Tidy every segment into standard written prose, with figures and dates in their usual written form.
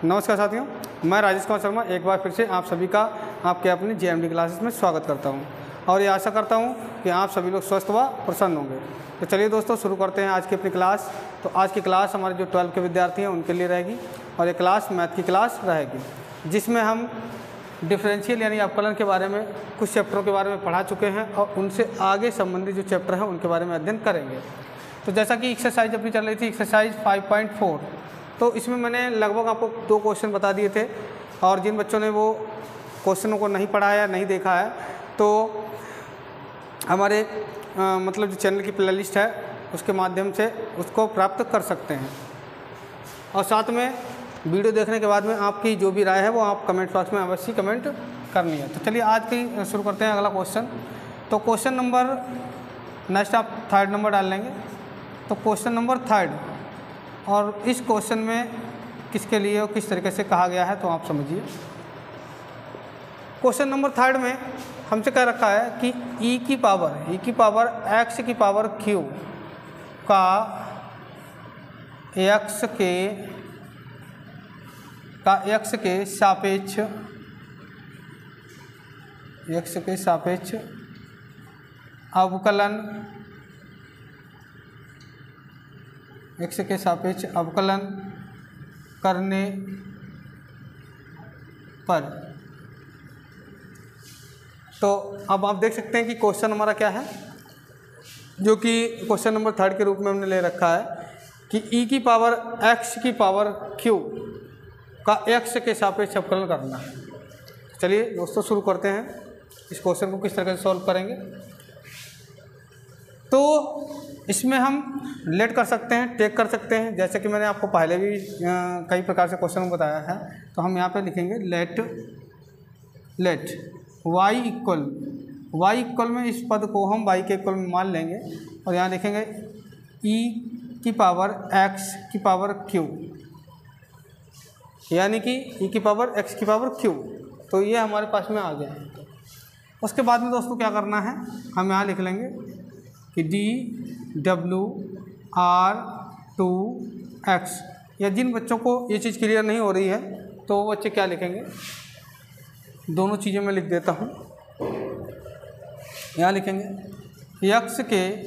नमस्कार साथियों, मैं राजेश कुमार शर्मा एक बार फिर से आप सभी का आपके अपनी JMD क्लासेस में स्वागत करता हूं और ये आशा करता हूं कि आप सभी लोग स्वस्थ व प्रसन्न होंगे। तो चलिए दोस्तों शुरू करते हैं आज की अपनी क्लास। तो आज की क्लास हमारे जो 12 के विद्यार्थी हैं उनके लिए रहेगी और ये क्लास मैथ की क्लास रहेगी, जिसमें हम डिफरेंशियल यानी अवकलन के बारे में कुछ चैप्टरों के बारे में पढ़ा चुके हैं और उनसे आगे संबंधित जो चैप्टर हैं उनके बारे में अध्ययन करेंगे। तो जैसा कि एक्सरसाइज अपनी चल रही थी एक्सरसाइज 5.4, तो इसमें मैंने लगभग आपको 2 क्वेश्चन बता दिए थे और जिन बच्चों ने वो क्वेश्चनों को नहीं पढ़ा है या नहीं देखा है तो हमारे मतलब जो चैनल की प्लेलिस्ट है उसके माध्यम से उसको प्राप्त कर सकते हैं। और साथ में वीडियो देखने के बाद में आपकी जो भी राय है वो आप कमेंट बॉक्स में अवश्य कमेंट करनी है। तो चलिए आज की शुरू करते हैं अगला क्वेश्चन। तो क्वेश्चन नंबर नेक्स्ट आप 3rd नंबर डाल लेंगे। तो क्वेश्चन नंबर 3rd, और इस क्वेश्चन में किसके लिए और किस तरीके से कहा गया है तो आप समझिए। क्वेश्चन नंबर 3rd में हमसे कह रखा है कि e की पावर x की पावर q का x के सापेक्ष अवकलन करने पर। तो अब आप देख सकते हैं कि क्वेश्चन हमारा क्या है, जो कि क्वेश्चन नंबर 3rd के रूप में हमने ले रखा है कि e की पावर x की पावर q का x के सापेक्ष अवकलन करना है। चलिए दोस्तों शुरू करते हैं, इस क्वेश्चन को किस तरह से सॉल्व करेंगे। तो इसमें हम लेट कर सकते हैं, टेक कर सकते हैं, जैसे कि मैंने आपको पहले भी कई प्रकार से क्वेश्चन बताया है। तो हम यहाँ पे लिखेंगे लेट y इक्वल में इस पद को हम y के इक्वल में मान लेंगे और यहाँ लिखेंगे e की पावर x की पावर q, यानी कि e की पावर x की पावर q। तो ये हमारे पास में आ गया। उसके बाद में दोस्तों क्या करना है, हम यहाँ लिख लेंगे कि dWr2x। या जिन बच्चों को ये चीज़ क्लियर नहीं हो रही है तो वो बच्चे क्या लिखेंगे, दोनों चीज़ें मैं लिख देता हूँ। यहाँ लिखेंगे x के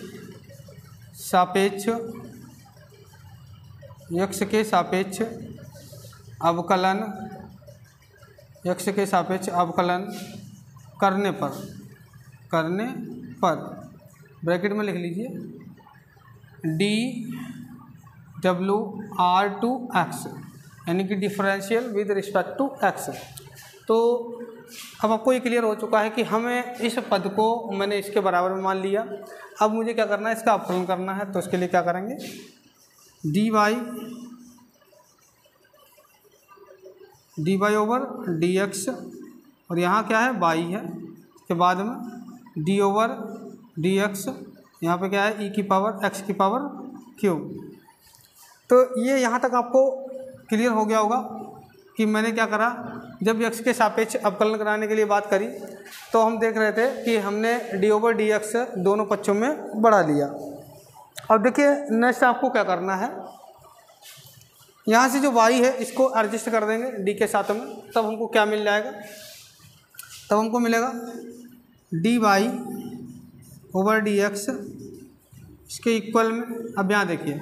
सापेक्ष अवकलन करने पर ब्रैकेट में लिख लीजिए dWr2x, यानी कि differential with respect to x। तो अब आपको ये क्लियर हो चुका है कि हमें इस पद को मैंने इसके बराबर में मान लिया। अब मुझे क्या करना है, इसका अवकलन करना है। तो इसके लिए क्या करेंगे, dy ओवर dx, और यहाँ क्या है y है, इसके बाद में d ओवर dx, यहाँ पे क्या है e की पावर x की पावर q। तो ये यहाँ तक आपको क्लियर हो गया होगा कि मैंने क्या करा, जब x के सापेक्ष अवकलन कराने के लिए बात करी तो हम देख रहे थे कि हमने d ओवर dx दोनों पक्षों में बढ़ा लिया। अब देखिए नेक्स्ट आपको क्या करना है, यहाँ से जो y है इसको एडजस्ट कर देंगे d के साथ में, तब हमको क्या मिल जाएगा, तब हमको मिलेगा dy ओवर dx इसके इक्वल में। अब यहाँ देखिए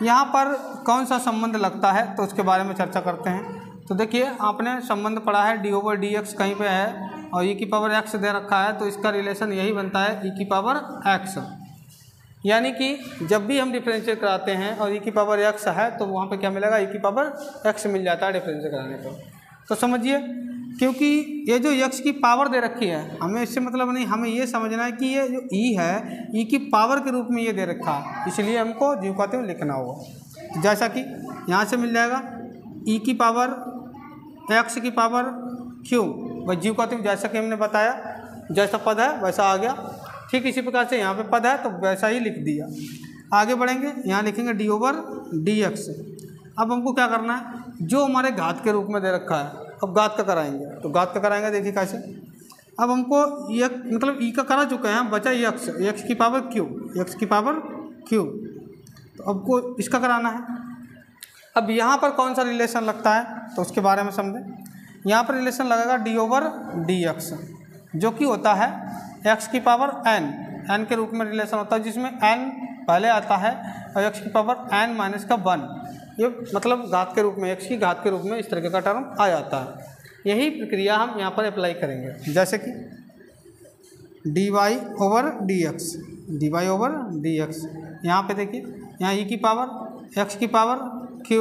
यहाँ पर कौन सा संबंध लगता है तो उसके बारे में चर्चा करते हैं। तो देखिए आपने संबंध पढ़ा है d ओवर dx कहीं पे है और e की पावर x दे रखा है, तो इसका रिलेशन यही बनता है e की पावर x। यानी कि जब भी हम डिफरेंशिएट कराते हैं और e की पावर x है तो वहाँ पे क्या मिलेगा, e की पावर x मिल जाता है डिफरेंशिएट कराने पर। तो समझिए, क्योंकि ये जो x की पावर दे रखी है हमें इससे मतलब नहीं, हमें ये समझना है कि ये जो e है e की पावर के रूप में ये दे रखा है, इसलिए हमको द्विघाती में लिखना होगा। जैसा कि यहाँ से मिल जाएगा e की पावर x की पावर q, वह द्विघाती, जैसा कि हमने बताया जैसा पद है वैसा आ गया। ठीक इसी प्रकार से यहाँ पे पद है तो वैसा ही लिख दिया। आगे बढ़ेंगे, यहाँ लिखेंगे d ओवर dx। अब हमको क्या करना है, जो हमारे घात के रूप में दे रखा है अब घात का कराएंगे। तो घात का कराएंगे, देखिए कैसे, अब हमको ये मतलब ई का करा चुके हैं, बचा एक्स की पावर क्यू, एक्स की पावर क्यू। तो अब को इसका कराना है। अब यहाँ पर कौन सा रिलेशन लगता है तो उसके बारे में समझें। यहाँ पर रिलेशन लगेगा d/dx, जो कि होता है x की पावर n के रूप में रिलेशन होता है, जिसमें n पहले आता है और x की पावर n माइनस का 1, ये मतलब घात के रूप में, x की घात के रूप में इस तरीके का टर्म आ जाता है। यही प्रक्रिया हम यहाँ पर अप्लाई करेंगे, जैसे कि dy/dx, यहाँ पे देखिए, यहाँ e की पावर x की पावर q,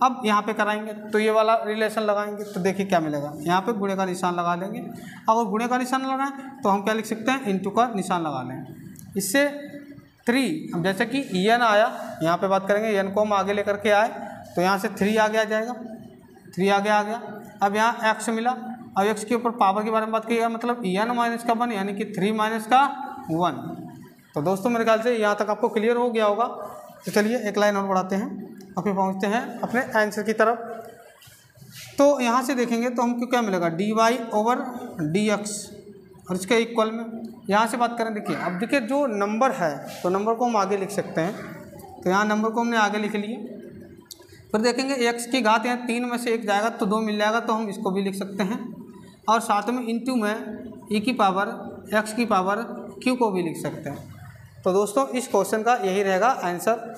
अब यहाँ पे कराएंगे तो ये वाला रिलेशन लगाएंगे तो देखिए क्या मिलेगा, यहाँ पे गुणे का निशान लगा देंगे। अगर गुणे का निशान लगाएं तो हम क्या लिख सकते हैं, इनटू का निशान लगा लें। इससे 3, अब जैसे कि n आया, यहाँ पे बात करेंगे n को हम आगे लेकर के आए तो यहाँ से 3 आगे आ जाएगा, 3 आगे आ गया। अब यहाँ x मिला, अब x के ऊपर पावर के बारे में बात की, मतलब n माइनस का 1 यानी कि 3 माइनस का 1। तो दोस्तों मेरे ख्याल से यहाँ तक आपको क्लियर हो गया होगा। तो चलिए एक लाइन और बढ़ाते हैं, अब फिर पहुँचते हैं अपने आंसर की तरफ। तो यहाँ से देखेंगे तो हमको क्या मिलेगा, dy/dx, और इसके इक्वल में यहाँ से बात करें, देखिए अब देखिए जो नंबर है तो नंबर को हम आगे लिख सकते हैं। तो यहाँ नंबर को हमने आगे लिख लिए, फिर देखेंगे x की घात यहाँ 3 में से 1 जाएगा तो 2 मिल जाएगा, तो हम इसको भी लिख सकते हैं। और साथ में इंटू में e की पावर x की पावर q को भी लिख सकते हैं। तो दोस्तों इस क्वेश्चन का यही रहेगा आंसर।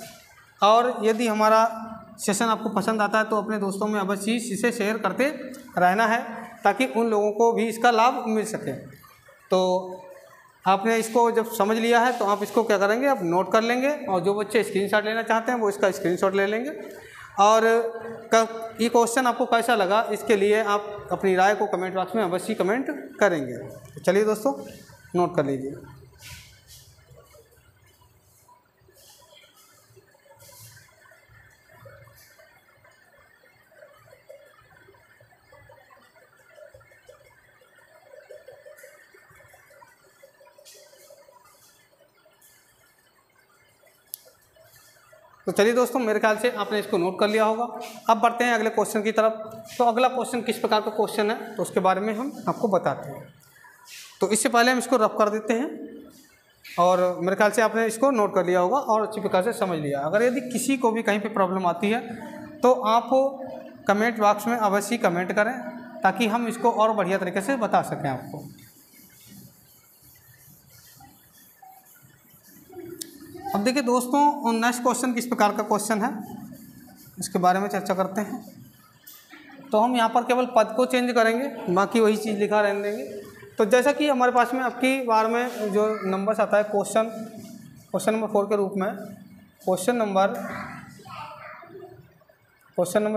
और यदि हमारा सेशन आपको पसंद आता है तो अपने दोस्तों में अवश्य इसे शेयर करते रहना है, ताकि उन लोगों को भी इसका लाभ मिल सके। तो आपने इसको जब समझ लिया है तो आप इसको क्या करेंगे, अब नोट कर लेंगे, और जो बच्चे स्क्रीनशॉट लेना चाहते हैं वो इसका स्क्रीनशॉट ले लेंगे। और ये क्वेश्चन आपको कैसा लगा इसके लिए आप अपनी राय को कमेंट बॉक्स में अवश्य कमेंट करेंगे। तो चलिए दोस्तों नोट कर लीजिए। तो चलिए दोस्तों मेरे ख्याल से आपने इसको नोट कर लिया होगा। अब बढ़ते हैं अगले क्वेश्चन की तरफ। तो अगला क्वेश्चन किस प्रकार का क्वेश्चन है तो उसके बारे में हम आपको बताते हैं। तो इससे पहले हम इसको रफ कर देते हैं, और मेरे ख्याल से आपने इसको नोट कर लिया होगा और अच्छी प्रकार से समझ लिया। अगर यदि किसी को भी कहीं पे प्रॉब्लम आती है तो आप कमेंट बॉक्स में अवश्य कमेंट करें, ताकि हम इसको और बढ़िया तरीके से बता सकें आपको। अब देखिए दोस्तों नेक्स्ट क्वेश्चन किस प्रकार का क्वेश्चन है इसके बारे में चर्चा करते हैं। तो हम यहाँ पर केवल पद को चेंज करेंगे, बाकी वही चीज़ लिखा रहने देंगे। तो जैसा कि हमारे पास में अब की बार में जो नंबर्स आता है क्वेश्चन नंबर 4 के रूप में, क्वेश्चन नंबर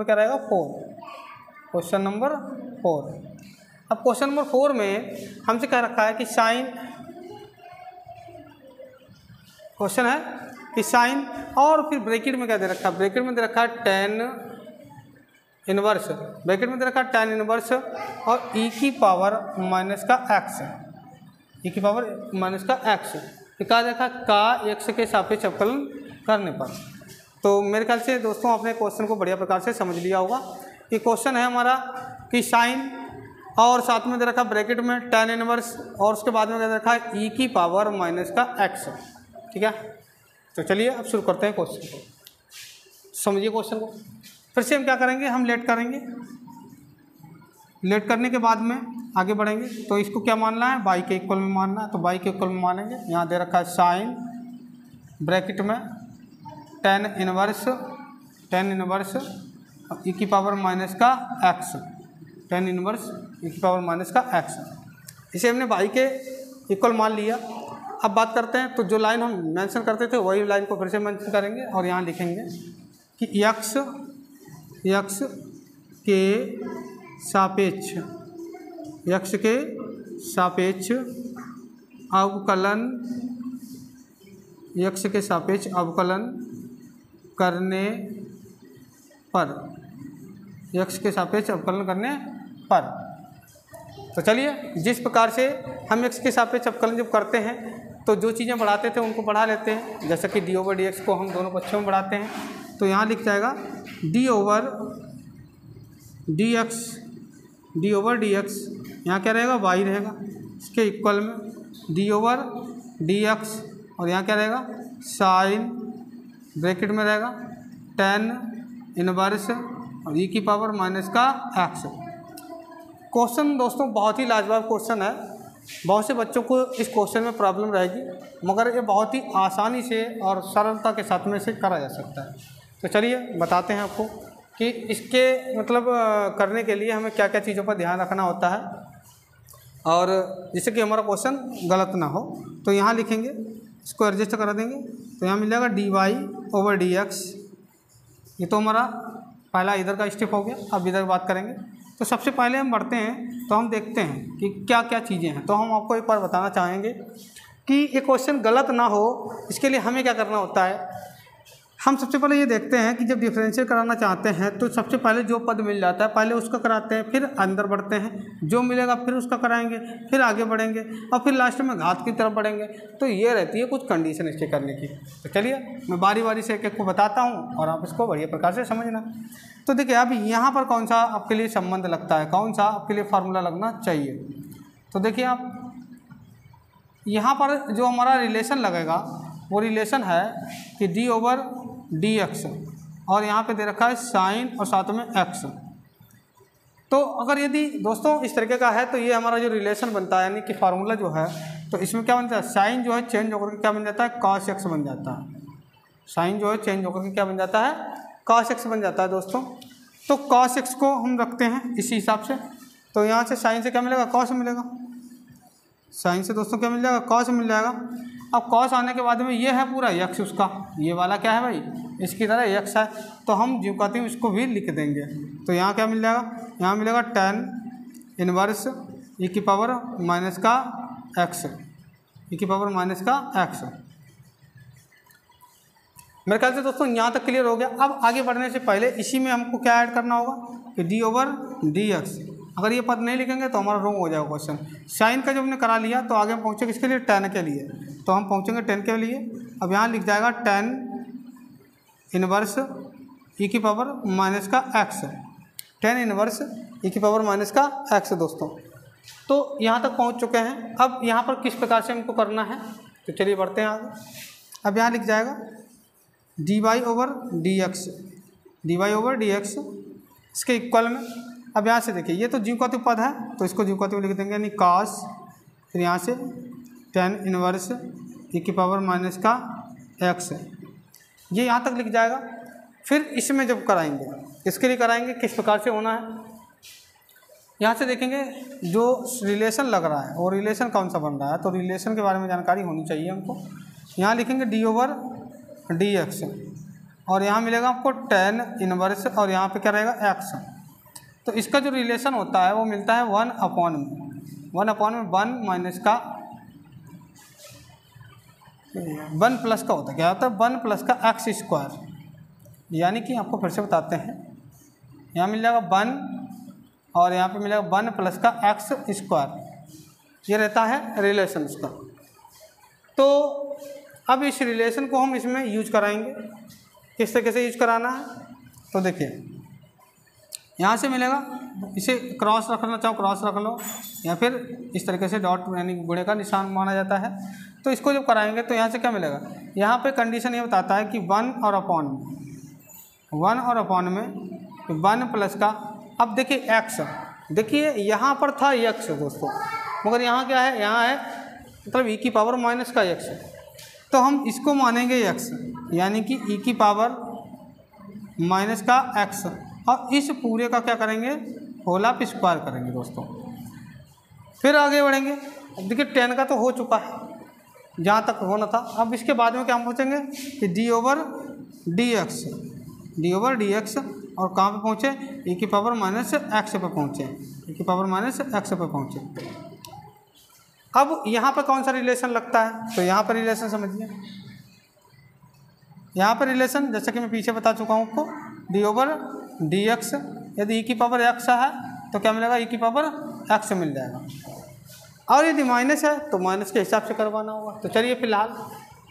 क्या रहेगा, 4, क्वेश्चन नंबर 4। अब क्वेश्चन नंबर 4 में हमसे कह रखा है कि साइन, क्वेश्चन है कि साइन, और फिर ब्रैकेट में क्या दे रखा है, ब्रैकेट में दे रखा है tan इनवर्स, ब्रैकेट में दे रखा है tan इनवर्स और e की पावर माइनस का x, e की पावर माइनस का x, क्या देखा का x के सापेक्ष अवकलन करने पर। तो मेरे ख्याल से दोस्तों आपने क्वेश्चन को बढ़िया प्रकार से समझ लिया होगा। ये क्वेश्चन है हमारा कि साइन, और साथ में दे रखा ब्रैकेट में tan इनवर्स, और उसके बाद में दे रखा है e की पावर माइनस का x, ठीक है। तो चलिए अब शुरू करते हैं क्वेश्चन को, समझिए क्वेश्चन को। फिर से हम क्या करेंगे, हम लेट करेंगे, लेट करने के बाद में आगे बढ़ेंगे। तो इसको क्या मानना है, बाई के इक्वल में मानना है, तो बाई के इक्वल में मानेंगे। यहाँ दे रखा है साइन, ब्रैकेट में tan इनवर्स e की पावर माइनस का x, tan इनवर्स e की पावर माइनस का x, इसे हमने बाई के इक्वल मान लिया। अब बात करते हैं, तो जो लाइन हम मेंशन करते थे वही लाइन को फिर से मेंशन करेंगे, और यहाँ लिखेंगे कि x के सापेक्ष अवकलन, x के सापेक्ष अवकलन करने पर, x के सापेक्ष अवकलन करने पर। तो चलिए जिस प्रकार से हम x के सापेक्ष अवकलन जब करते हैं तो जो चीज़ें बढ़ाते थे उनको बढ़ा लेते हैं, जैसा कि d/dx को हम दोनों पक्षों में बढ़ाते हैं। तो यहाँ लिख जाएगा d/dx, यहाँ क्या रहेगा, y रहेगा, इसके इक्वल में d/dx, और यहाँ क्या रहेगा, साइन, ब्रैकेट में रहेगा tan इनवर्स और ई की पावर माइनस का एक्स। क्वेश्चन दोस्तों बहुत ही लाजवाब क्वेश्चन है, बहुत से बच्चों को इस क्वेश्चन में प्रॉब्लम रहेगी, मगर ये बहुत ही आसानी से और सरलता के साथ में इसे करा जा सकता है। तो चलिए बताते हैं आपको कि इसके मतलब करने के लिए हमें क्या क्या चीज़ों पर ध्यान रखना होता है और जिससे कि हमारा क्वेश्चन गलत ना हो। तो यहाँ लिखेंगे, इसको एडजस्ट करा देंगे, तो यहाँ मिल जाएगा dy/dx। ये तो हमारा पहला इधर का स्टेप हो गया। अब इधर बात करेंगे, तो सबसे पहले हम बढ़ते हैं तो हम देखते हैं कि क्या क्या चीज़ें हैं। तो हम आपको एक बार बताना चाहेंगे कि ये क्वेश्चन गलत ना हो, इसके लिए हमें क्या करना होता है। हम सबसे पहले ये देखते हैं कि जब डिफरेंशियल कराना चाहते हैं तो सबसे पहले जो पद मिल जाता है पहले उसका कराते हैं, फिर अंदर बढ़ते हैं, जो मिलेगा फिर उसका कराएंगे, फिर आगे बढ़ेंगे और फिर लास्ट में घात की तरफ बढ़ेंगे। तो ये रहती है कुछ कंडीशन इसके करने की। तो चलिए मैं बारी बारी से एक एक को बताता हूँ और आप इसको बढ़िया प्रकार से समझना। तो देखिए अब यहाँ पर कौन सा आपके लिए संबंध लगता है, कौन सा आपके लिए फार्मूला लगना चाहिए। तो देखिए आप यहाँ पर जो हमारा रिलेशन लगेगा वो रिलेशन है कि d/dx और यहाँ पे दे रखा है साइन और साथ में x। तो अगर यदि दोस्तों इस तरीके का है तो ये हमारा जो रिलेशन बनता है यानी कि फार्मूला जो है, तो इसमें क्या बनता है, साइन जो है चेंज होकर के क्या बन जाता है, cos x बन जाता है। साइन जो है चेंज होकर के क्या बन जाता है, cos x बन जाता है दोस्तों। तो cos x को हम रखते हैं इसी हिसाब से। तो यहाँ से साइन से क्या मिलेगा, cos मिलेगा। साइन से दोस्तों क्या मिल जाएगा, cos मिल जाएगा। अब cos आने के बाद में ये है पूरा x उसका, ये वाला क्या है भाई, इसकी तरह x है, तो हम ज्यों इसको भी लिख देंगे। तो यहाँ क्या मिल जाएगा, यहाँ मिलेगा tan इनवर्स e की पावर माइनस का x, e की पावर माइनस का x। मेरे ख्याल से दोस्तों यहाँ तक क्लियर हो गया। अब आगे बढ़ने से पहले इसी में हमको क्या ऐड करना होगा कि d/dx। अगर ये पद नहीं लिखेंगे तो हमारा रॉन्ग हो जाएगा क्वेश्चन। साइन का जब हमने करा लिया तो आगे हम पहुँचेंगे इसके लिए tan के लिए, तो हम पहुँचेंगे tan के लिए। अब यहाँ लिख जाएगा tan इनवर्स e की पावर माइनस का x, tan इनवर्स e की पावर माइनस का x दोस्तों। तो यहाँ तक पहुँच चुके हैं। अब यहाँ पर किस प्रकार से हमको करना है, तो चलिए बढ़ते हैं आगे। अब यहाँ लिख जाएगा dy/dx, dy/dx इसके इक्वल में। अब यहाँ से देखिए ये तो ज्यों पद है तो इसको ज्यों लिख देंगे यानी cos, फिर यहाँ से tan इनवर्स e की पावर माइनस का x, ये यहाँ तक लिख जाएगा। फिर इसमें जब कराएंगे, इसके लिए कराएंगे किस प्रकार से होना है, यहाँ से देखेंगे जो रिलेशन लग रहा है वो रिलेशन कौन सा बन रहा है, तो रिलेशन के बारे में जानकारी होनी चाहिए हमको। यहाँ लिखेंगे d/dx और यहाँ मिलेगा आपको tan इनवर्स और यहाँ पे क्या रहेगा x। तो इसका जो रिलेशन होता है वो मिलता है 1/1 माइनस का 1 प्लस का होता है, क्या होता है 1 प्लस का x²। यानी कि आपको फिर से बताते हैं, यहाँ मिल जाएगा 1 और यहाँ पे मिलेगा 1 प्लस का x²। ये रहता है रिलेशन उसका। तो अब इस रिलेशन को हम इसमें यूज कराएंगे। किस तरीके से यूज कराना है, तो देखिए यहाँ से मिलेगा, इसे क्रॉस रखना चाहो क्रॉस रख लो, या फिर इस तरीके से डॉट यानी गुणे का निशान माना जाता है। तो इसको जब कराएंगे तो यहाँ से क्या मिलेगा, यहाँ पे कंडीशन ये बताता है कि 1 और अपॉन में 1 प्लस का, अब देखिए x, देखिए यहाँ पर था x दोस्तों, मगर यहाँ क्या है, यहाँ है मतलब e की पावर माइनस का x, तो हम इसको मानेंगे x, यानी कि e की पावर माइनस का x, और इस पूरे का क्या करेंगे, होल ऑफ स्क्वायर करेंगे दोस्तों। फिर आगे बढ़ेंगे। अब देखिए tan का तो हो चुका है जहाँ तक होना था। अब इसके बाद में क्या हम पहुँचेंगे कि d/dx और कहाँ पे पहुँचे, e की पावर माइनस x पे पहुँचे, e की पावर माइनस x पे पहुँचे। अब यहाँ पर कौन सा रिलेशन लगता है, तो यहाँ पर रिलेशन समझिए। यहाँ पर रिलेशन जैसे कि मैं पीछे बता चुका हूँ आपको, d/dx, यदि e की पावर x है तो क्या मिलेगा, e की पावर x मिल जाएगा, और यदि माइनस है तो माइनस के हिसाब से करवाना होगा। तो चलिए फिलहाल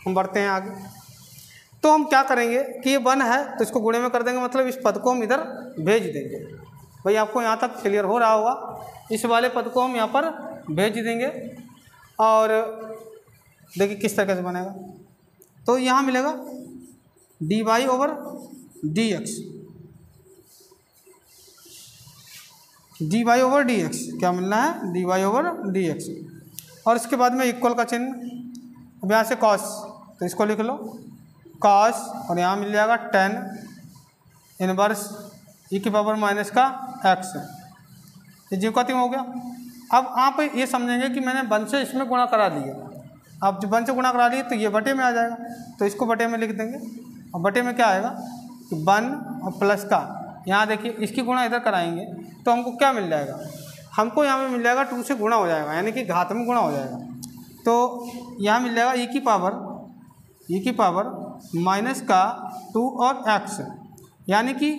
हम बढ़ते हैं आगे। तो हम क्या करेंगे कि ये 1 है तो इसको गुणे में कर देंगे, मतलब इस पद को हम इधर भेज देंगे। भाई आपको यहाँ तक क्लियर हो रहा होगा, इस वाले पद को हम यहाँ पर भेज देंगे और देखिए किस तरह से बनेगा। तो यहाँ मिलेगा dy/dx, D Y over D X, क्या मिलना है, D Y over D X. और इसके बाद में इक्वल का चिन्ह, अब यहाँ से कॉस, तो इसको लिख लो कॉस, और यहाँ मिल जाएगा टेन इनवर्स ई की पावर माइनस का एक्स, ये जीवकाती हो गया। अब आप ये समझेंगे कि मैंने 1 से इसमें गुणा करा दिया, अब जब 1 से गुणा करा दिए तो ये बटे में आ जाएगा, तो इसको बटे में लिख देंगे, और बटे में क्या आएगा कि 1 और प्लस का, यहाँ देखिए इसकी गुणा इधर कराएंगे तो हमको क्या मिल जाएगा, हमको यहाँ पे मिल जाएगा 2 से गुणा हो जाएगा, यानी कि घात में गुणा हो जाएगा, तो यहाँ मिल जाएगा ई की पावर माइनस का 2 और एक्स, यानी कि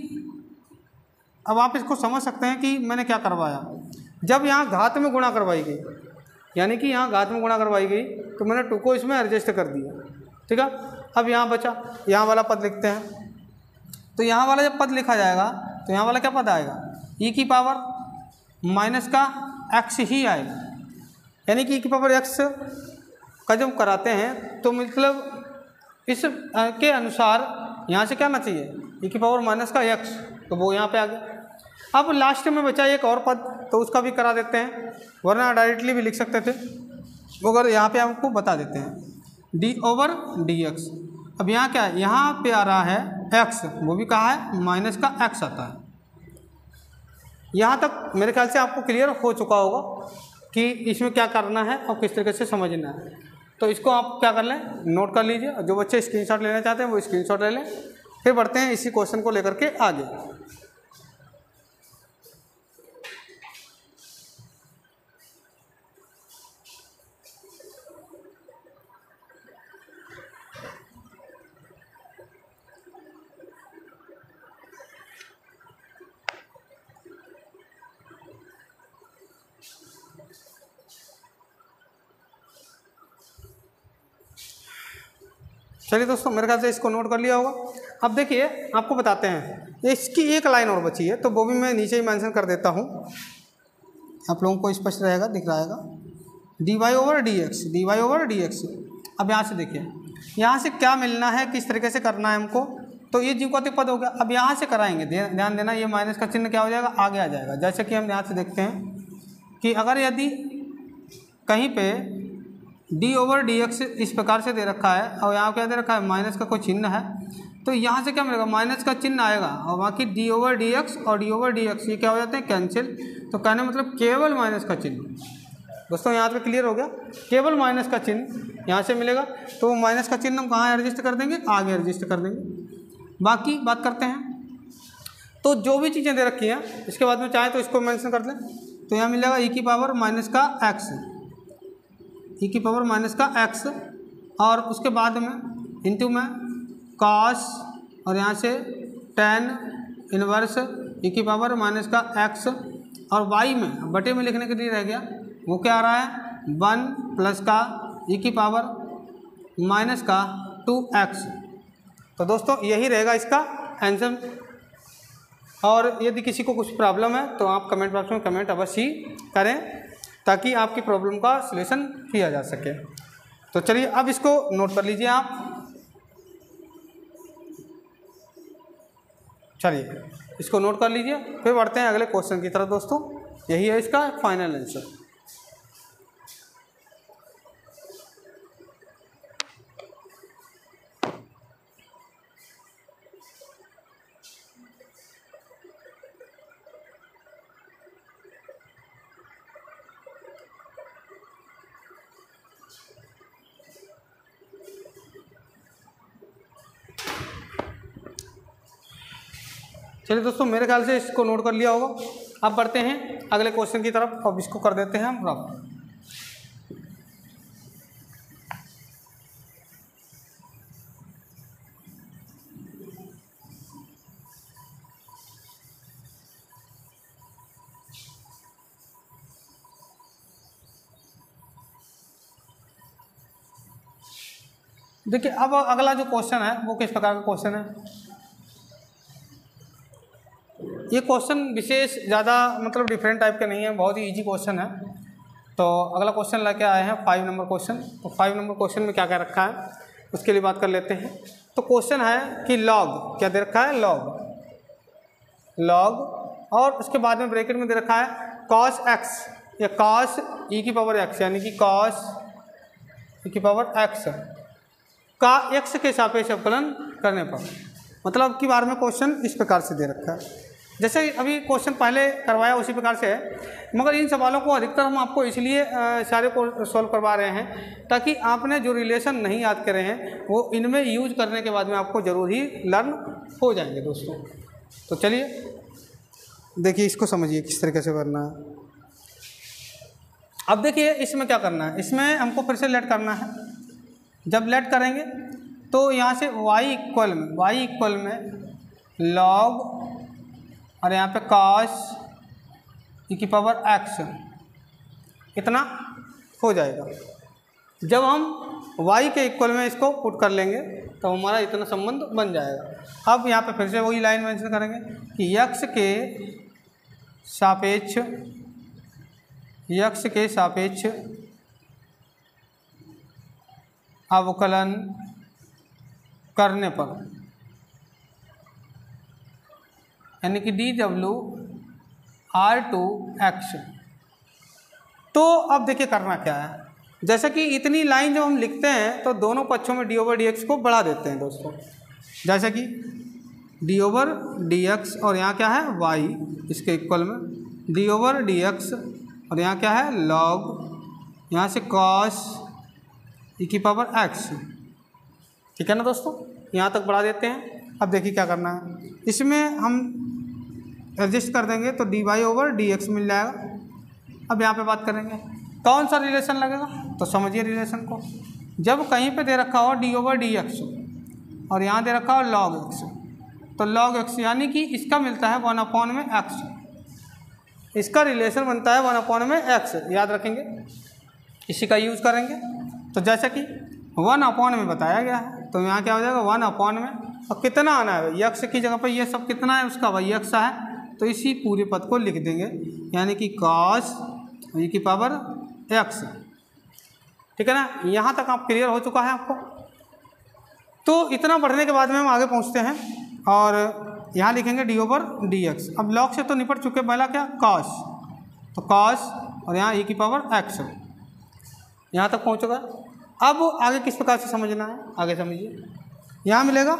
अब आप इसको समझ सकते हैं कि मैंने क्या करवाया, जब यहाँ घात में गुणा करवाई गई, यानी कि यहाँ घात में गुणा करवाई गई तो मैंने 2 को इसमें एडजस्ट कर दिया, ठीक है। अब यहाँ बचा, यहाँ वाला पद लिखते हैं, तो यहाँ वाला जब पद लिखा जाएगा तो यहाँ वाला क्या पद आएगा, ई की पावर माइनस का एक्स ही आएगा, यानी कि ई की पावर एक्स का जब कराते हैं तो मतलब इस के अनुसार यहाँ से क्या आना चाहिए, ई की पावर माइनस का एक्स, तो वो यहाँ पे आ गया। अब लास्ट में बचा एक और पद, तो उसका भी करा देते हैं, वरना डायरेक्टली भी लिख सकते थे, मगर यहाँ पे आपको बता देते हैं डी ओवर डी एक्स। अब यहाँ क्या है, यहाँ पे आ रहा है एक्स, वो भी कहा है माइनस का एक्स आता है। यहाँ तक मेरे ख्याल से आपको क्लियर हो चुका होगा कि इसमें क्या करना है और किस तरीके से समझना है, तो इसको आप क्या कर लें, नोट कर लीजिए, जो बच्चे स्क्रीनशॉट लेना चाहते हैं वो स्क्रीनशॉट ले लें। फिर बढ़ते हैं इसी क्वेश्चन को लेकर के आगे। चलिए दोस्तों, मेरे ख्याल से इसको नोट कर लिया होगा। अब देखिए आपको बताते हैं, इसकी एक लाइन और बची है, तो वो भी मैं नीचे ही मेंशन कर देता हूँ, आप लोगों को स्पष्ट रहेगा, दिख रहेगा, D Y over D X, D Y over D X. अब यहाँ से देखिए, यहाँ से क्या मिलना है, किस तरीके से करना है हमको, तो ये जीवकाती पद हो गया। अब यहाँ से कराएंगे, ध्यान देना, ये माइनस का चिन्ह क्या हो जाएगा, आगे आ जाएगा। जैसे कि हम यहाँ से देखते हैं कि अगर यदि कहीं पे डी ओवर डी एक्स इस प्रकार से दे रखा है और यहाँ क्या दे रखा है, माइनस का कोई चिन्ह है, तो यहाँ से क्या मिलेगा, माइनस का चिन्ह आएगा, और बाकी डी ओवर डी एक्स और डी ओवर डी एक्स ये क्या हो जाते हैं, कैंसिल। तो कहने मतलब केवल माइनस का चिन्ह। दोस्तों यहाँ पे क्लियर हो गया, केवल माइनस का चिन्ह यहाँ से मिलेगा, तो वो माइनस का चिन्ह हम कहाँ एडजस्ट कर देंगे, आगे एडजस्ट कर देंगे। बाकी बात करते हैं, तो जो भी चीज़ें दे रखी हैं इसके बाद में चाहे तो इसको मेंशन कर दें, तो यहाँ मिल जाएगा ई की पावर माइनस का एक्स, ई की पावर माइनस का एक्स, और उसके बाद में इंटू में कॉस, और यहाँ से टेन इनवर्स ई की पावर माइनस का एक्स, और वाई में बटे में लिखने के लिए रह गया, वो क्या आ रहा है, 1 प्लस का ई की पावर माइनस का 2x। तो दोस्तों यही रहेगा इसका आंसर, और यदि किसी को कुछ प्रॉब्लम है तो आप कमेंट बॉक्स में कमेंट अवश्य करें, ताकि आपकी प्रॉब्लम का सलूशन किया जा सके। तो चलिए अब इसको नोट कर लीजिए आप, चलिए इसको नोट कर लीजिए, फिर बढ़ते हैं अगले क्वेश्चन की तरफ। दोस्तों यही है इसका फाइनल आंसर। चलिए दोस्तों, मेरे ख्याल से इसको नोट कर लिया होगा। अब बढ़ते हैं अगले क्वेश्चन की तरफ, अब इसको कर देते हैं हम रफ। देखिए अब अगला जो क्वेश्चन है वो किस प्रकार का क्वेश्चन है। ये क्वेश्चन विशेष ज़्यादा मतलब डिफरेंट टाइप के नहीं है, बहुत ही इजी क्वेश्चन है। तो अगला क्वेश्चन लेके आए हैं 5 नंबर क्वेश्चन। तो 5 नंबर क्वेश्चन में क्या क्या रखा है उसके लिए बात कर लेते हैं। तो क्वेश्चन है कि लॉग क्या दे रखा है, लॉग और उसके बाद में ब्रैकेट में दे रखा है कॉस एक्स या कॉस ई की पावर एक्स, यानी कि कॉस ई की पावर एक्स का एक्स के सापेक्ष अवकलन करने पर। मतलब की बार में क्वेश्चन इस प्रकार से दे रखा है, जैसे अभी क्वेश्चन पहले करवाया उसी प्रकार से है, मगर इन सवालों को अधिकतर हम आपको इसलिए सारे को सॉल्व करवा रहे हैं ताकि आपने जो रिलेशन नहीं याद करे हैं वो इनमें यूज करने के बाद में आपको ज़रूर ही लर्न हो जाएंगे दोस्तों। तो चलिए देखिए इसको समझिए किस तरीके से करना है। अब देखिए इसमें क्या करना है, इसमें हमको फिर से लेट करना है। जब लेट करेंगे तो यहाँ से y इक्वल में लॉग और यहाँ पे कॉस ई की पावर एक्स इतना हो जाएगा। जब हम y के इक्वल में इसको पुट कर लेंगे तो हमारा इतना संबंध बन जाएगा। अब यहाँ पे फिर से वही लाइन मेंशन करेंगे कि x के सापेक्ष अवकलन करने पर, यानी कि dw r2x। तो अब देखिए करना क्या है, जैसे कि इतनी लाइन जब हम लिखते हैं तो दोनों पक्षों में d/dx को बढ़ा देते हैं दोस्तों, जैसे कि d/dx और यहाँ क्या है y, इसके इक्वल में d/dx और यहाँ क्या है लॉग, यहाँ से cos ई की पावर x। ठीक है ना दोस्तों, यहाँ तक बढ़ा देते हैं। अब देखिए क्या करना है, इसमें हम एडजस्ट कर देंगे तो dy/dx मिल जाएगा। अब यहाँ पे बात करेंगे कौन सा रिलेशन लगेगा, तो समझिए रिलेशन को। जब कहीं पे दे रखा हो d/dx और यहाँ दे रखा हो log x, तो log x यानी कि इसका मिलता है 1/x, इसका रिलेशन बनता है 1/x, याद रखेंगे, इसी का यूज़ करेंगे। तो जैसे कि 1/, में बताया गया है तो यहाँ क्या हो जाएगा 1/, में, और कितना आना है x की जगह पर, ये सब कितना है उसका x है, तो इसी पूरे पद को लिख देंगे, यानी कि cos ई की पावर x। ठीक है ना, यहाँ तक आप क्लियर हो चुका है आपको। तो इतना बढ़ने के बाद में हम आगे पहुँचते हैं और यहाँ लिखेंगे d/dx। अब log से तो निपट चुके, पहला क्या cos, तो cos और यहाँ ई की पावर x, यहाँ तक पहुँच चुका। अब आगे किस प्रकार से समझना है, आगे समझिए। यहाँ मिलेगा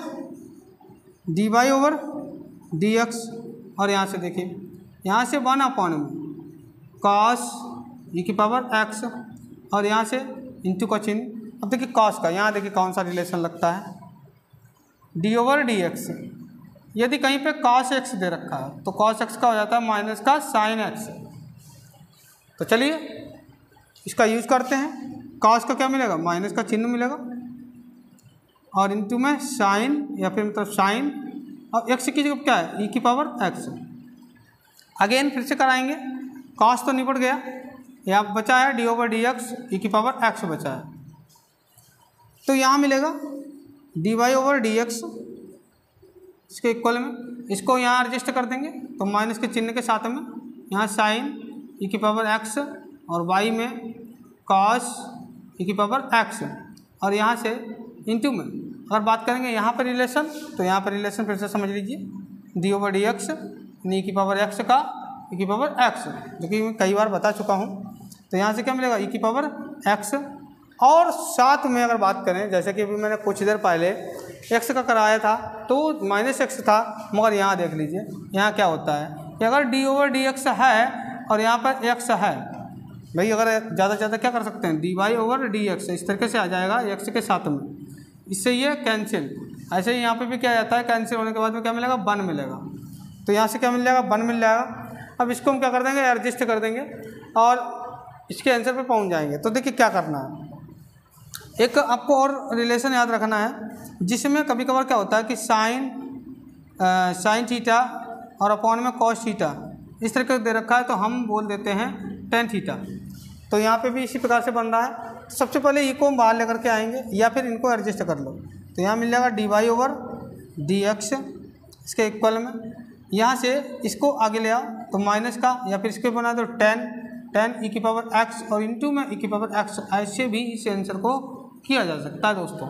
dy/dx और यहाँ से देखिए, यहाँ से 1/, में cos ई की पावर x और यहाँ से इंटू का चिन्ह। अब देखिए cos का, यहाँ देखिए कौन सा रिलेशन लगता है, d/dx। यदि कहीं पे cos x दे रखा है तो cos x का हो जाता है माइनस का sin x। तो चलिए इसका यूज़ करते हैं। cos का क्या मिलेगा, माइनस का चिन्ह मिलेगा और इंटू में साइन या फिर मतलब साइन, और x की जगह क्या है ई की पावर x। अगेन फिर से कराएंगे, cos तो निपट गया, यहाँ बचा है d/dx ई की पावर x बचा है। तो यहाँ मिलेगा dy/dx, इसके इक्वल में इसको यहाँ एडजस्ट कर देंगे तो माइनस के चिन्ह के साथ में यहाँ साइन ई की पावर x और y में cos ई की पावर x, और यहाँ से इंटू में अगर बात करेंगे यहाँ पर रिलेशन, तो यहाँ पर रिलेशन फिर से समझ लीजिए, d/dx ई की पावर x का ई की पावर x, जो कि मैं कई बार बता चुका हूँ। तो यहाँ से क्या मिलेगा ई की पावर x, और साथ में अगर बात करें जैसे कि अभी मैंने कुछ देर पहले x का कराया था तो -x था, मगर यहाँ देख लीजिए यहाँ क्या होता है कि अगर d/dx है और यहाँ पर x है, भाई अगर ज़्यादा से ज़्यादा क्या कर सकते हैं dy/dx, इस तरीके से आ जाएगा x के साथ में, इससे ये कैंसिल। ऐसे ही यहाँ पे भी क्या जाता है, कैंसिल होने के बाद में क्या मिलेगा 1 मिलेगा, तो यहाँ से क्या मिल जाएगा 1 मिल जाएगा। अब इसको हम क्या कर देंगे, एडजस्ट कर देंगे और इसके आंसर पे पहुँच जाएंगे। तो देखिए क्या करना है, एक आपको और रिलेशन याद रखना है जिसमें कभी कभार क्या होता है कि साइन थीटा और अपॉन में कॉस थीटा इस तरह का दे रखा है, तो हम बोल देते हैं टेन थीटा। तो यहाँ पे भी इसी प्रकार से बन रहा है। तो सबसे पहले ई को हम बाहर लेकर के आएंगे या फिर इनको एडजस्ट कर लो, तो यहाँ मिल जाएगा dy/dx इसके इक्वल में, यहाँ से इसको आगे ले आओ तो माइनस का, या फिर इसके बना दो टेन ई की पावर x और इंटू में ई की पावर x। ऐसे भी इस आंसर को किया जा सकता है दोस्तों।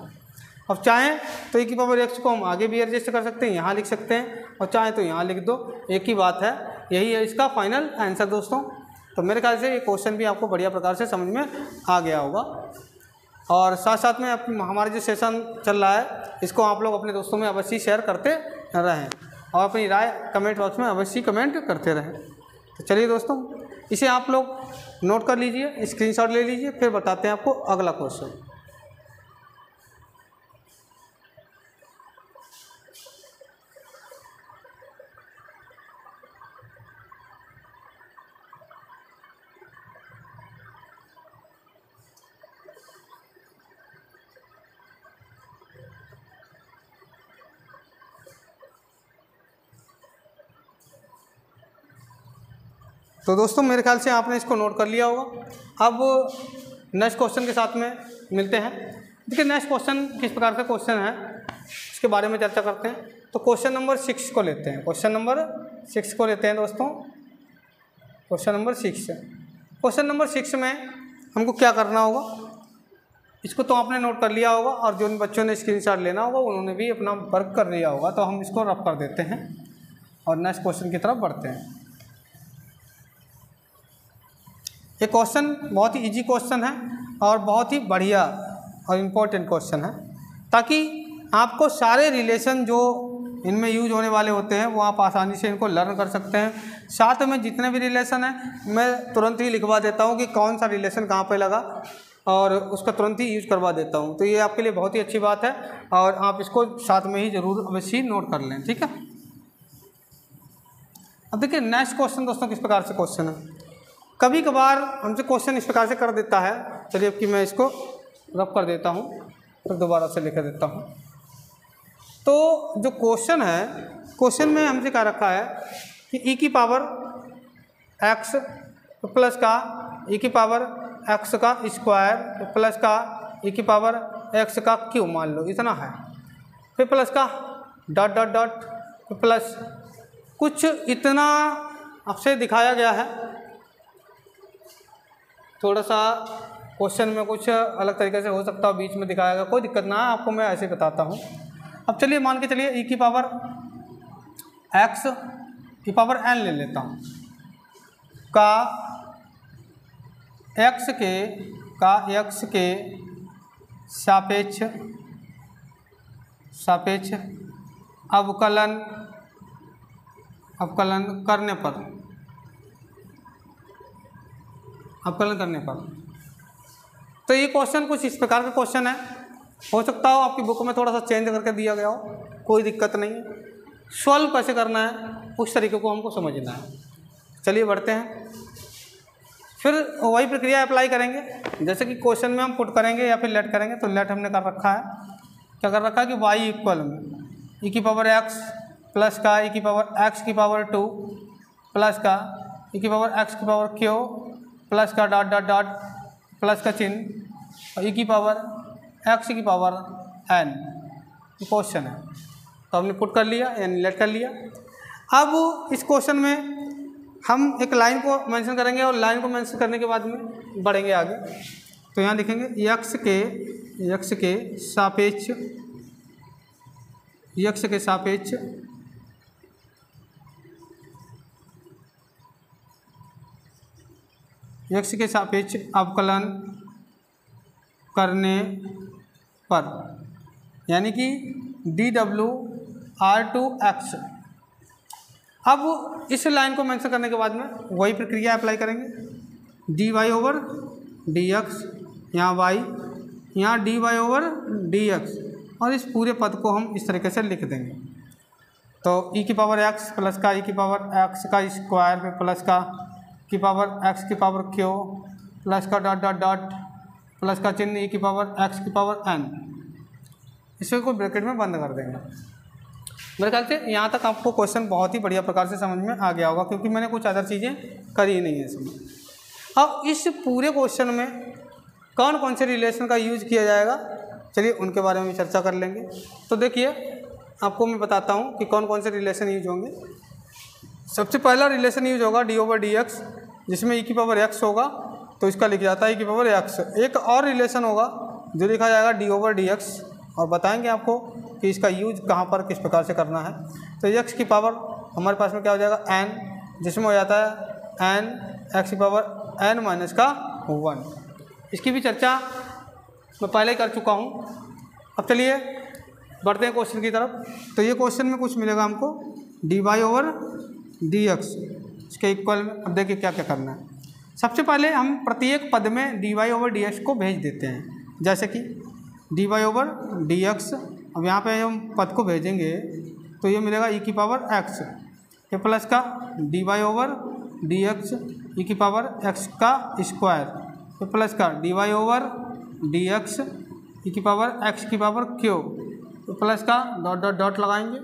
अब चाहें तो ई की पावर x को हम आगे भी एडजस्ट कर सकते हैं, यहाँ लिख सकते हैं, और चाहें तो यहाँ लिख दो, एक ही बात है। यही है इसका फाइनल आंसर दोस्तों। तो मेरे ख्याल से ये क्वेश्चन भी आपको बढ़िया प्रकार से समझ में आ गया होगा। और साथ साथ में हमारा जो सेशन चल रहा है इसको आप लोग अपने दोस्तों में अवश्य शेयर करते रहें और अपनी राय कमेंट बॉक्स में अवश्य कमेंट करते रहें। तो चलिए दोस्तों, इसे आप लोग नोट कर लीजिए, स्क्रीनशॉट ले लीजिए, फिर बताते हैं आपको अगला क्वेश्चन। तो दोस्तों मेरे ख्याल से आपने इसको नोट कर लिया होगा। अब नेक्स्ट क्वेश्चन के साथ में मिलते हैं। देखिए नेक्स्ट क्वेश्चन किस प्रकार का क्वेश्चन है इसके बारे में चर्चा करते हैं। तो क्वेश्चन नंबर 6 को लेते हैं। क्वेश्चन नंबर 6 को लेते हैं दोस्तों। Question number 6। क्वेश्चन नंबर 6 में हमको क्या करना होगा, इसको तो आपने नोट कर लिया होगा और जो बच्चों ने स्क्रीनशॉट लेना होगा उन्होंने भी अपना वर्क कर लिया होगा। तो हम इसको रफ कर देते हैं और नेक्स्ट क्वेश्चन की तरफ बढ़ते हैं। ये क्वेश्चन बहुत ही इजी क्वेश्चन है और बहुत ही बढ़िया और इम्पोर्टेंट क्वेश्चन है, ताकि आपको सारे रिलेशन जो इनमें यूज होने वाले होते हैं वो आप आसानी से इनको लर्न कर सकते हैं। साथ में जितने भी रिलेशन हैं मैं तुरंत ही लिखवा देता हूँ कि कौन सा रिलेशन कहाँ पे लगा और उसका तुरंत ही यूज करवा देता हूँ। तो ये आपके लिए बहुत ही अच्छी बात है और आप इसको साथ में ही ज़रूर अवश्य नोट कर लें, ठीक है। अब देखिए नेक्स्ट क्वेश्चन दोस्तों किस प्रकार से क्वेश्चन है। कभी कभार हमसे क्वेश्चन इस प्रकार से कर देता है, चलिए अब कि मैं इसको रफ कर देता हूँ फिर दोबारा से लिख देता हूँ। तो जो क्वेश्चन है, क्वेश्चन में हमसे क्या रखा है कि e की पावर x प्लस का e की पावर x का स्क्वायर प्लस का e की पावर x का क्यूब मान लो इतना है, फिर प्लस का डॉट डॉट डॉट प्लस कुछ इतना आपसे दिखाया गया है। थोड़ा सा क्वेश्चन में कुछ अलग तरीके से हो सकता है, बीच में दिखाया गया, कोई दिक्कत ना है, आपको मैं ऐसे बताता हूँ। अब चलिए मान के चलिए e की पावर x की पावर n ले लेता हूँ का x के सापेक्ष अवकलन करने पर तो ये क्वेश्चन कुछ इस प्रकार का क्वेश्चन है। हो सकता हो आपकी बुक में थोड़ा सा चेंज करके दिया गया हो, कोई दिक्कत नहीं है। सॉल्व कैसे करना है उस तरीके को हमको समझना है। चलिए बढ़ते हैं, फिर वही प्रक्रिया अप्लाई करेंगे जैसे कि क्वेश्चन में हम पुट करेंगे या फिर लेट करेंगे। तो लेट हमने कर रखा है, क्या कर रखा है कि y इक्वल में e की पावर x प्लस का e की पावर x की पावर 2 प्लस का e की पावर x की पावर q प्लस का डॉट डॉट डॉट प्लस का चिन्ह और e की पावर x की पावर n क्वेश्चन है। तो हमने पुट कर लिया यानी लेट कर लिया। अब इस क्वेश्चन में हम एक लाइन को मेंशन करेंगे और लाइन को मेंशन करने के बाद में बढ़ेंगे आगे। तो यहाँ लिखेंगे x के सापेक्ष अवकलन करने पर यानी कि dw/2x। अब इस लाइन को मेंशन करने के बाद में वही प्रक्रिया अप्लाई करेंगे, dy/dx यहाँ y यहाँ dy/dx और इस पूरे पद को हम इस तरीके से लिख देंगे। तो e की पावर x प्लस का e की पावर x का स्क्वायर पे प्लस का की पावर x की पावर q प्लस का डॉट डॉट डॉट प्लस का चिन्ह e की पावर x की पावर n, इसको ब्रैकेट में बंद कर देंगे। मेरे ख्याल से यहाँ तक आपको क्वेश्चन बहुत ही बढ़िया प्रकार से समझ में आ गया होगा, क्योंकि मैंने कुछ अदर चीज़ें करी नहीं है इसमें। अब इस पूरे क्वेश्चन में कौन कौन से रिलेशन का यूज किया जाएगा, चलिए उनके बारे में चर्चा कर लेंगे। तो देखिए आपको मैं बताता हूँ कि कौन कौन से रिलेशन यूज होंगे। सबसे पहला रिलेशन यूज होगा d/dx, जिसमें e की पावर x होगा तो इसका लिख जाता है e की पावर x। एक और रिलेशन होगा जो लिखा जाएगा d/dx और बताएंगे आपको कि इसका यूज कहाँ पर किस प्रकार से करना है। तो x की पावर हमारे पास में क्या हो जाएगा n जिसमें हो जाता है n x की पावर n माइनस का 1। इसकी भी चर्चा मैं पहले ही कर चुका हूँ। अब चलिए बढ़ते हैं क्वेश्चन की तरफ। तो ये क्वेश्चन में कुछ मिलेगा हमको dy/dx इसके इक्वल में। अब देखिए क्या क्या करना है। सबसे पहले हम प्रत्येक पद में dy/dx को भेज देते हैं, जैसे कि dy/dx। अब यहाँ पे हम पद को भेजेंगे तो ये मिलेगा e की पावर x, ये प्लस का dy/dx e की पावर x का स्क्वायर, ये प्लस का dy/dx e की पावर x की पावर q, तो प्लस का डॉट डॉट डॉट लगाएंगे,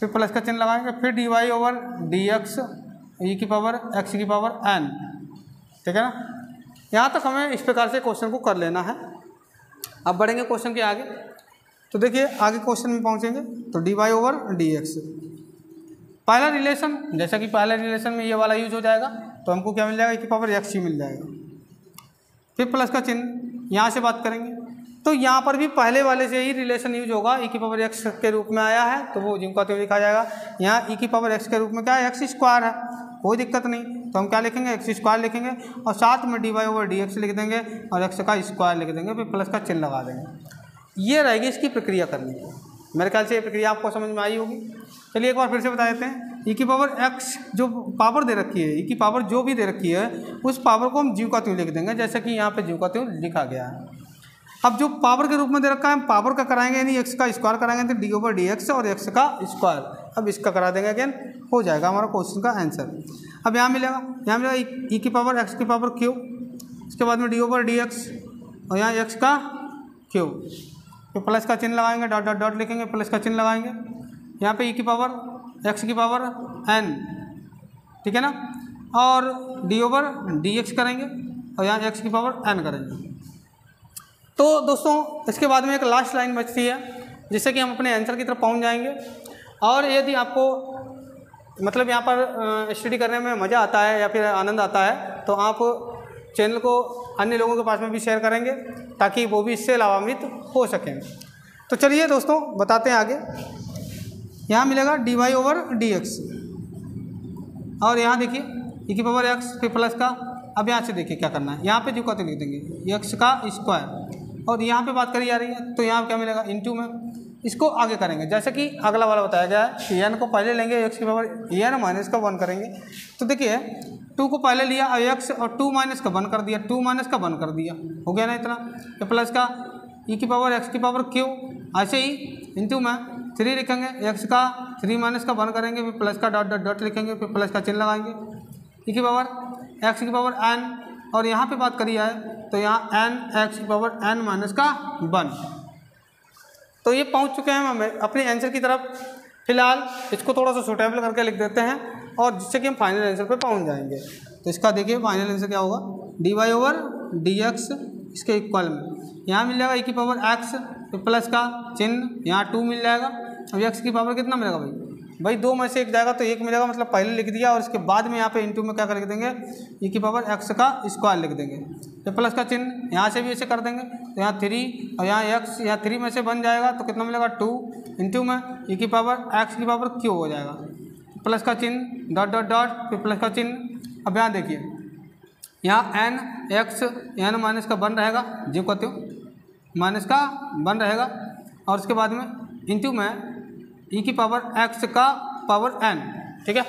फिर प्लस का चिन्ह लगाएंगे, फिर dy/dx e की पावर x की पावर n। ठीक है ना। यहाँ तक हमें इस प्रकार से क्वेश्चन को कर लेना है। अब बढ़ेंगे क्वेश्चन के आगे। तो देखिए आगे क्वेश्चन में पहुँचेंगे तो dy/dx पहला रिलेशन, जैसा कि पहले रिलेशन में ये वाला यूज हो जाएगा तो हमको क्या मिल जाएगा, e की पावर x ही मिल जाएगा। फिर प्लस का चिन्ह यहाँ से बात करेंगे तो यहाँ पर भी पहले वाले से ही रिलेशन यूज होगा। e की पावर x के रूप में आया है तो वो जिनका तो लिखा जाएगा। यहाँ e की पावर x के रूप में क्या है, x स्क्वायर है, कोई दिक्कत नहीं। तो हम क्या लिखेंगे, x स्क्वायर लिखेंगे और साथ में dy/dx लिख देंगे और x का स्क्वायर लिख देंगे, फिर प्लस का चिन्ह लगा देंगे। ये रहेगी इसकी प्रक्रिया करने की। मेरे ख्याल से ये प्रक्रिया आपको समझ में आई होगी। चलिए एक बार फिर से बता देते हैं। e की पावर x जो पावर दे रखी है, e की पावर जो भी दे रखी है उस पावर को हम ज्यों का त्यों लिख देंगे, जैसे कि यहाँ पे ज्यों का त्यों लिखा गया है। अब जो पावर के रूप में दे रखा है हम पावर का कराएंगे, यानी x का स्क्वायर कराएंगे तो dy/dx और x का स्क्वायर। अब इसका करा देंगे अगेन, हो जाएगा हमारा क्वेश्चन का आंसर। अब यहाँ मिलेगा e की पावर x की पावर q, इसके बाद में dy/dx और यहाँ x का q, तो प्लस का चिन्ह लगाएंगे, डॉट डॉट डॉट लिखेंगे, प्लस का चिन्ह लगाएंगे। यहाँ पे e की पावर x की पावर n, ठीक है ना, और dy/dx करेंगे और यहाँ x की पावर n करेंगे। तो दोस्तों इसके बाद में एक लास्ट लाइन बचती है जिससे कि हम अपने आंसर की तरफ पहुंच जाएंगे। और यदि आपको मतलब यहाँ पर स्टडी करने में मज़ा आता है या फिर आनंद आता है तो आप चैनल को अन्य लोगों के पास में भी शेयर करेंगे ताकि वो भी इससे लाभान्वित हो सकें। तो चलिए दोस्तों बताते हैं आगे। यहाँ मिलेगा dy/dx और यहाँ देखिए e की पावर x फिर प्लस का। अब यहाँ से देखिए क्या करना है, यहाँ पे जो कहते लिख देंगे x का स्क्वायर और यहाँ पे बात करी जा रही है तो यहाँ क्या मिलेगा इनटू में। इसको आगे करेंगे जैसे कि अगला वाला बताया गया है। n को पहले लेंगे, x की पावर n माइनस का 1 करेंगे। तो देखिए 2 को पहले लिया और x और 2 माइनस का 1 कर दिया, 2 माइनस का 1 कर दिया, हो गया ना इतना। तो प्लस का e की पावर x की पावर q, ऐसे ही इंटू में 3 लिखेंगे, x का 3 माइनस का 1 करेंगे, फिर प्लस का डॉट डॉट डॉट लिखेंगे, फिर प्लस का चिन्ह लगाएंगे, e की पावर x की पावर n और यहाँ पे बात करी है तो यहाँ n x की पावर n माइनस का 1। तो ये पहुँच चुके हैं हम अपने आंसर की तरफ। फिलहाल इसको थोड़ा सा सुटेबल करके लिख देते हैं और जिससे कि हम फाइनल आंसर पे पहुँच जाएंगे। तो इसका देखिए फाइनल आंसर क्या होगा, dy/dx इसके इक्वल में यहाँ मिल जाएगा e की पावर x तो प्लस का चिन्ह, यहाँ 2 मिल जाएगा। अब x की पावर कितना मिलेगा भाई 2 में से 1 जाएगा तो 1 मिलेगा, मतलब पहले लिख दिया और इसके बाद में यहाँ पे इनटू में क्या कर लिख देंगे, e की पावर x का स्क्वायर लिख देंगे। तो प्लस का चिन्ह यहाँ से भी ऐसे कर देंगे तो यहाँ 3 और यहाँ x, यहाँ 3 में से बन जाएगा तो कितना मिलेगा 2 इंटू में e की पावर x की पावर q हो जाएगा। प्लस का चिन्ह डॉट डॉट डॉट फिर प्लस का चिन्ह। अब यहाँ देखिए यहाँ n x n माइनस का 1 रहेगा, जो कहते हो माइनस का 1 रहेगा और उसके बाद में इंटू में e की पावर x का पावर n, ठीक है।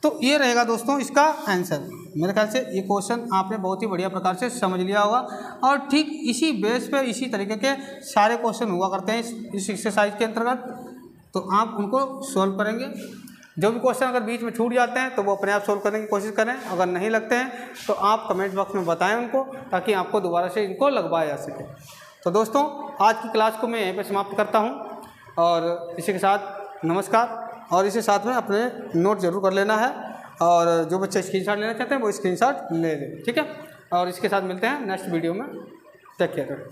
तो ये रहेगा दोस्तों इसका आंसर। मेरे ख्याल से ये क्वेश्चन आपने बहुत ही बढ़िया प्रकार से समझ लिया होगा और ठीक इसी बेस पे इसी तरीके के सारे क्वेश्चन हुआ करते हैं इस एक्सरसाइज के अंतर्गत। तो आप उनको सॉल्व करेंगे। जो भी क्वेश्चन अगर बीच में छूट जाते हैं तो वो अपने आप सॉल्व करने की कोशिश करें, अगर नहीं लगते हैं तो आप कमेंट बॉक्स में बताएं उनको ताकि आपको दोबारा से इनको लगवाया जा सके। तो दोस्तों आज की क्लास को मैं यहीं पर समाप्त करता हूँ और इसी के साथ नमस्कार। और इसी साथ में अपने नोट जरूर कर लेना है और जो बच्चे स्क्रीनशॉट लेना चाहते हैं वो स्क्रीनशॉट ले लें, ठीक है। और इसके साथ मिलते हैं नेक्स्ट वीडियो में। Take care.